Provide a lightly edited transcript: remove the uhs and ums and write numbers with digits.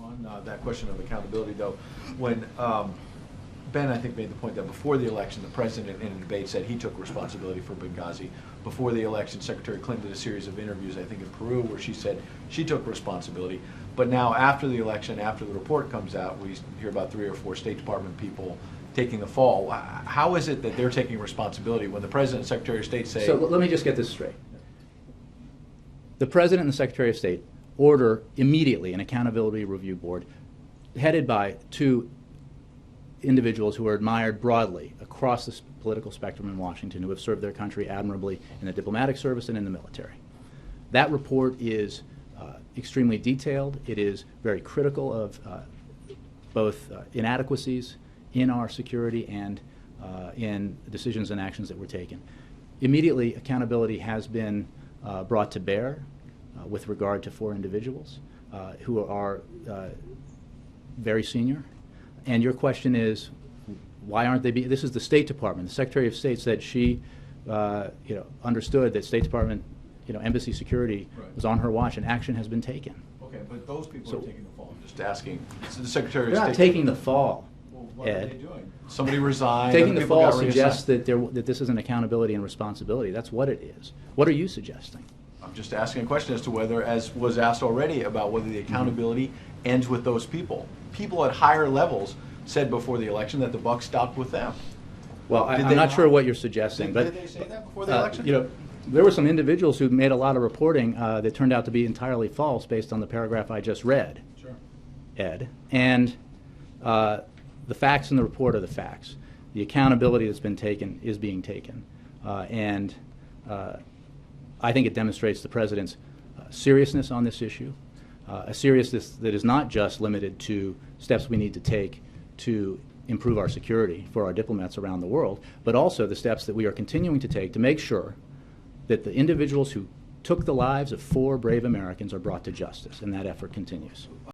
On that question of accountability, though, when Ben, I think, made the point that before the election, the president in a debate said he took responsibility for Benghazi. Before the election, Secretary Clinton did a series of interviews, I think in Peru, where she said she took responsibility. But now, after the election, after the report comes out, we hear about 3 or 4 State Department people taking the fall. How is it that they're taking responsibility when the president and Secretary of State say... So let me just get this straight. The president and the Secretary of State order immediately an accountability review board headed by 2 individuals who are admired broadly across the political spectrum in Washington, who have served their country admirably in the diplomatic service and in the military. That report is extremely detailed. It is very critical of both inadequacies in our security and in decisions and actions that were taken. Immediately, accountability has been brought to bear with regard to 4 individuals who are very senior. And your question is, why aren't they being... This is the State Department. The Secretary of State said she understood that State Department, embassy security was on her watch and action has been taken. Okay, but those people are taking the fall. I'm just asking. So the Secretary of They're State... not taking the fall, Well, what Ed. are they doing? Somebody resigned. Taking the people fall got suggests reassigned. that this is an accountability and responsibility. That's what it is. What are you suggesting? I'm just asking a question as to whether, as was asked already, about whether the accountability ends with those people. People at higher levels said before the election that the buck stopped with them. Well, I'm not sure what you're suggesting. Did they say that before the election? There were some individuals who made a lot of reporting that turned out to be entirely false based on the paragraph I just read, Sure. Ed. And the facts in the report are the facts. The accountability that's been taken is being taken. And I think it demonstrates the President's seriousness on this issue, a seriousness that is not just limited to steps we need to take to improve our security for our diplomats around the world, but also the steps that we are continuing to take to make sure that the individuals who took the lives of 4 brave Americans are brought to justice, and that effort continues.